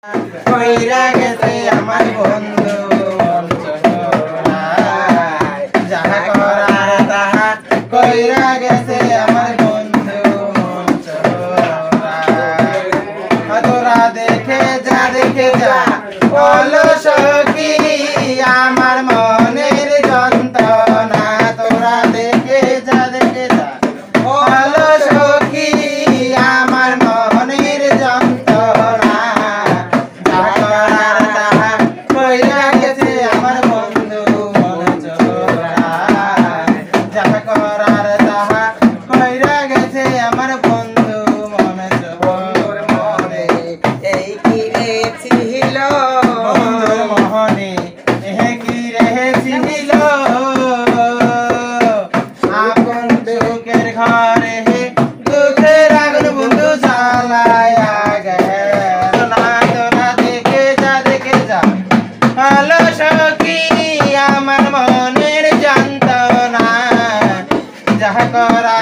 কইরা গেছে আমার বন্ধু যাহা করার তাহা কইরা গেছে আমার বন্ধু তোরা দেখে যা বলো সখী আমার মনের যন্ত্রণা তোরা দেখে যা বলো সখী আমার মনের যন্ত্রণা কইরা গেছে আমার বন্ধু মন চোরা যাহা করার তাহা কইরা গেছে আমার বন্ধু মন চোর মনে এই কি রে ছিল বন্ধুর মোহনে এ কি রে ছিল আপন দুঃখের ঘরে দুঃখের আগুন বন্ধু জ্বালায়া গেল না তোরা দেখে যা ভালো সখী আমার মনের যন্ত্রণা যাহা করা